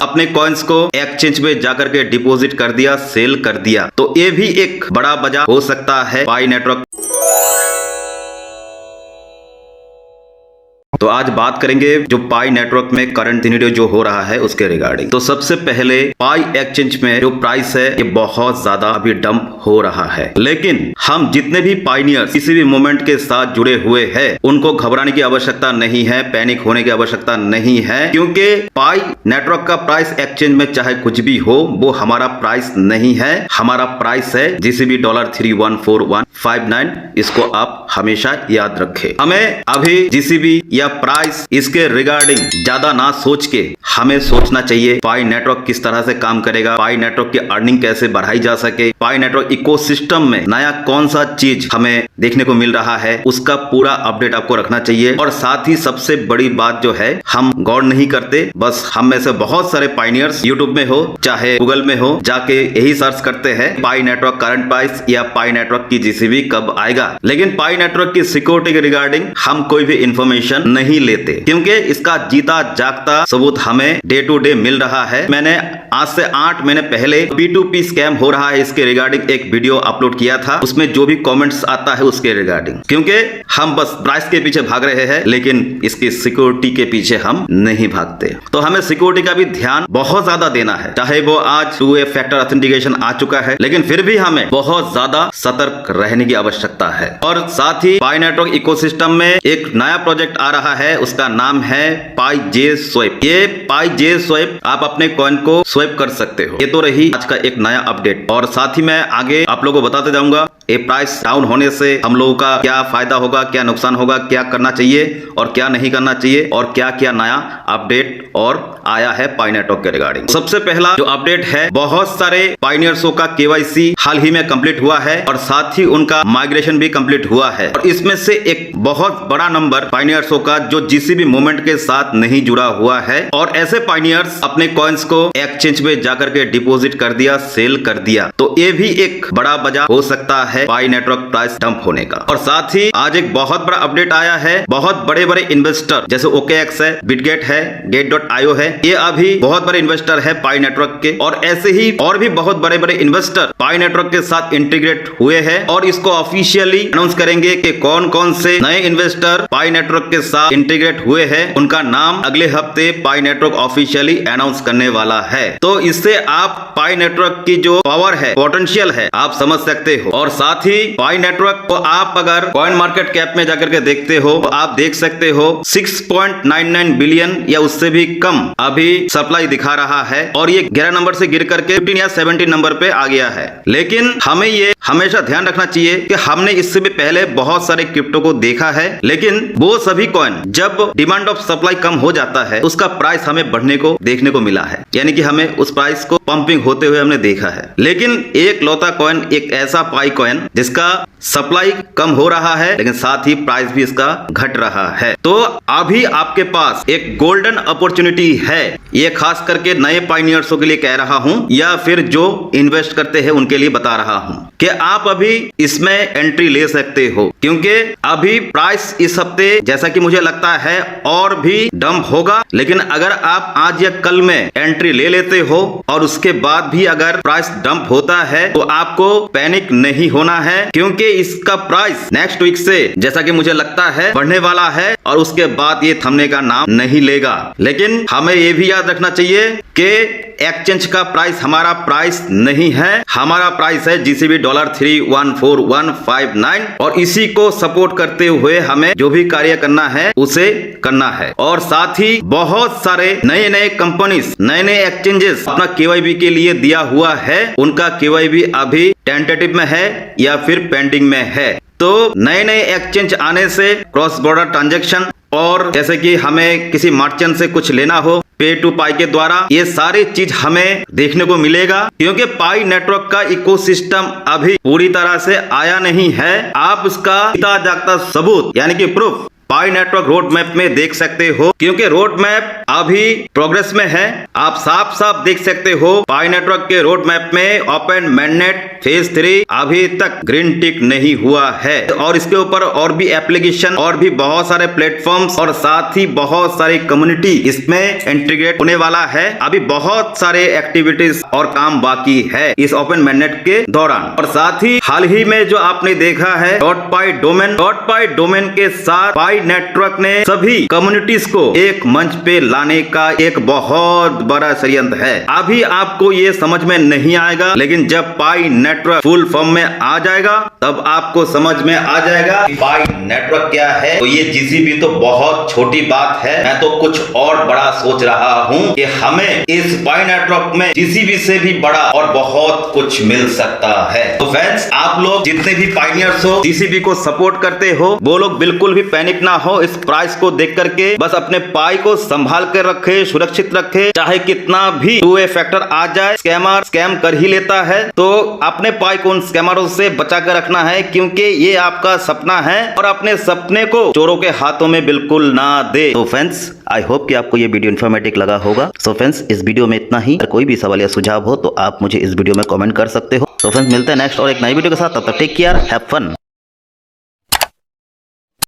अपने कॉइन्स को एक्सचेंज में जाकर के डिपॉजिट कर दिया, सेल कर दिया। तो ये भी एक बड़ा वजह हो सकता है पाई नेटवर्क। तो आज बात करेंगे जो पाई नेटवर्क में करंट सिनेरियो जो हो रहा है उसके रिगार्डिंग। तो सबसे पहले पाई एक्सचेंज में जो प्राइस है ये बहुत ज्यादा अभी डंप हो रहा है, लेकिन हम जितने भी पाइनियर्स किसी भी मोमेंट के साथ जुड़े हुए हैं उनको घबराने की आवश्यकता नहीं है, पैनिक होने की आवश्यकता नहीं है, क्योंकि पाई नेटवर्क का प्राइस एक्सचेंज में चाहे कुछ भी हो वो हमारा प्राइस नहीं है। हमारा प्राइस है जीसीबी $314,159। इसको आप हमेशा याद रखें। हमें अभी जीसीबी या प्राइस इसके रिगार्डिंग ज्यादा ना सोच के हमें सोचना चाहिए पाई नेटवर्क किस तरह से काम करेगा, पाई नेटवर्क की अर्निंग कैसे बढ़ाई जा सके, पाई नेटवर्क इकोसिस्टम में नया कौन सा चीज हमें देखने को मिल रहा है, उसका पूरा अपडेट आपको रखना चाहिए। और साथ ही सबसे बड़ी बात जो है हम गौर नहीं करते, बस हम में से बहुत सारे पाइनियर्स यूट्यूब में हो चाहे गूगल में हो जाके यही सर्च करते हैं पाई नेटवर्क करंट प्राइस या पाई नेटवर्क की जीसीबी कब आएगा, लेकिन पाई नेटवर्क की सिक्योरिटी के रिगार्डिंग हम कोई भी इंफॉर्मेशन नहीं लेते, क्योंकि इसका जीता जागता सबूत हमें डे टू डे मिल रहा है। मैंने आज से 8 महीने पहले P2P स्कैम हो रहा है इसके रिगार्डिंग एक वीडियो अपलोड किया था, उसमें जो भी कमेंट्स आता है उसके रिगार्डिंग, क्योंकि हम बस प्राइस के पीछे भाग रहे हैं लेकिन इसकी सिक्योरिटी के पीछे हम नहीं भागते। तो हमें सिक्योरिटी का भी ध्यान बहुत ज्यादा देना है, चाहे वो आज 2 फैक्टर ऑथेंटिकेशन आ चुका है, लेकिन फिर भी हमें बहुत ज्यादा सतर्क रहने की आवश्यकता है। और साथ ही पाई नेटवर्क इकोसिस्टम में एक नया प्रोजेक्ट आ रहा है, उसका नाम है PaiJSwap। ये PaiJSwap आप अपने कॉइन को स्वैप कर सकते हो। ये तो रही आज का एक नया अपडेट, और साथ ही मैं आगे आप लोगों को बताते जाऊंगा ये प्राइस डाउन होने से हम लोगों का क्या फायदा होगा, क्या नुकसान होगा, क्या करना चाहिए और क्या नहीं करना चाहिए, और क्या क्या नया अपडेट और आया है पाई नेटवर्क के रिगार्डिंग। सबसे पहला जो अपडेट है, बहुत सारे पाइनियर्सों का KYC हाल ही में कंप्लीट हुआ है और साथ ही उनका माइग्रेशन भी कंप्लीट हुआ है, और इसमें से एक बहुत बड़ा नंबर पाइनियर्सों का जो जीसीबी मूवमेंट के साथ नहीं जुड़ा हुआ है, और ऐसे पाइनियर्स अपने कॉइन्स को एक्सचेंज में जाकर के डिपॉजिट कर दिया, सेल कर दिया। तो ये भी एक बड़ा वजह हो सकता है पाई नेटवर्क प्राइस डंप होने का। और साथ ही आज एक बहुत बड़ा अपडेट आया है, बहुत बड़े बड़े इन्वेस्टर जैसे OKX है, बिटगेट है, Gate.io है, ये अभी बहुत बड़े इन्वेस्टर है पाई नेटवर्क के, और ऐसे ही और भी बहुत बड़े बड़े इन्वेस्टर पाई नेटवर्क के साथ इंटीग्रेट हुए हैं, और इसको ऑफिशियली अनाउंस करेंगे कि कौन कौन से नए इन्वेस्टर पाई नेटवर्क के साथ इंटीग्रेट हुए हैं। उनका नाम अगले हफ्ते पाई नेटवर्क ऑफिशियली अनाउंस करने वाला है। तो इससे आप पाई नेटवर्क की जो पावर है, पोटेंशियल है, आप समझ सकते हो। और साथ ही पाई नेटवर्क को आप अगर कॉइन मार्केट कैप में जाकर के देखते हो तो आप देख सकते हो 6.99 बिलियन या उससे भी कम अभी सप्लाई दिखा रहा है, और ये 11 नंबर से गिर करके 15 या 17 नंबर पे आ गया है। लेकिन हमें ये हमेशा ध्यान रखना चाहिए कि हमने इससे भी पहले बहुत सारे क्रिप्टो को देखा है, लेकिन वो सभी कॉइन जब डिमांड ऑफ सप्लाई कम हो जाता है उसका प्राइस हमें बढ़ने को देखने को मिला है, यानी कि हमें उस प्राइस को पंपिंग होते हुए हमने देखा है। लेकिन एक लौता कॉइन, एक ऐसा पाई कॉइन जिसका सप्लाई कम हो रहा है लेकिन साथ ही प्राइस भी इसका घट रहा है। तो अभी आपके पास एक गोल्डन अपॉर्चुनिटी है, ये खास करके नए पाइनियर्सों के लिए कह रहा हूं या फिर जो इन्वेस्ट करते हैं उनके लिए बता रहा हूं कि आप अभी इसमें एंट्री ले सकते हो, क्योंकि अभी प्राइस इस हफ्ते जैसा कि मुझे लगता है और भी डंप होगा। लेकिन अगर आप आज या कल में एंट्री ले लेते हो और उसके बाद भी अगर प्राइस डंप होता है तो आपको पैनिक नहीं होना है, क्योंकि इसका प्राइस नेक्स्ट वीक से जैसा कि मुझे लगता है बढ़ने वाला है, और उसके बाद ये थमने का नाम नहीं लेगा। लेकिन हमें ये भी याद रखना चाहिए कि एक्सचेंज का प्राइस हमारा प्राइस नहीं है, हमारा प्राइस है जीसीबी $314,159, और इसी को सपोर्ट करते हुए हमें जो भी कार्य करना है उसे करना है। और साथ ही बहुत सारे नए नए कंपनीज, नए नए एक्सचेंजेस अपना KYB के लिए दिया हुआ है, उनका KYB अभी टेंटेटिव में है या फिर पेंडिंग में है। तो नए नए एक्सचेंज आने से क्रॉस बॉर्डर ट्रांजैक्शन, और जैसे कि हमें किसी मर्चेंट से कुछ लेना हो पे टू पाई के द्वारा, ये सारी चीज हमें देखने को मिलेगा, क्योंकि पाई नेटवर्क का इकोसिस्टम अभी पूरी तरह से आया नहीं है। आप उसका जीता जागता सबूत यानी कि प्रूफ पाई नेटवर्क रोड मैप में देख सकते हो, क्योंकि रोड मैप अभी प्रोग्रेस में है। आप साफ साफ देख सकते हो पाई नेटवर्क के रोड मैप में ओपन मैननेट फेज 3 अभी तक ग्रीन टिक नहीं हुआ है, और इसके ऊपर और भी एप्लीकेशन और भी बहुत सारे प्लेटफॉर्म्स और साथ ही बहुत सारी कम्युनिटी इसमें इंटीग्रेट होने वाला है। अभी बहुत सारे एक्टिविटीज और काम बाकी है इस ओपन मैननेट के दौरान। और साथ ही हाल ही में जो आपने देखा है डॉट पाई डोमेन के साथ पाई नेटवर्क ने सभी कम्युनिटीज को एक मंच पे लाने का एक बहुत बड़ा षड्यंत्र है। अभी आपको ये समझ में नहीं आएगा, लेकिन जब पाई नेटवर्क फुल फॉर्म में आ जाएगा तब आपको समझ में आ जाएगा कि पाई नेटवर्क क्या है। तो ये जीसीबी तो बहुत छोटी बात है, मैं तो कुछ और बड़ा सोच रहा हूँ कि हमें इस पाई नेटवर्क में जीसीबी से भी बड़ा और बहुत कुछ मिल सकता है। तो फ्रेंड्स, आप लोग जितने भी पाइनियर्स हो, जीसीबी को सपोर्ट करते हो, वो लोग बिल्कुल भी पैनिक ना हो इस प्राइस को देख करके। बस अपने पाई को संभाल कर रखे, सुरक्षित रखे, चाहे कितना भी 2A फैक्टर आ जाए, स्कैमर स्कैम कर ही लेता है, तो अपने पाई को उन स्कैमरों से बचा कर रखना है, क्योंकि ये आपका सपना है और अपने सपने को चोरों के हाथों में बिल्कुल ना दे। तो फ्रेंड्स, आई होप कि आपको ये वीडियो इन्फॉर्मेटिव लगा होगा। सो फ्रेंड्स, इस वीडियो में इतना ही। अगर कोई भी सवाल या सुझाव हो तो आप मुझे इस वीडियो में कमेंट कर सकते हो। तो फ्रेंड्स, मिलते हैं नेक्स्ट और एक नई वीडियो के साथ। तब तक टेक केयर, हैव फन।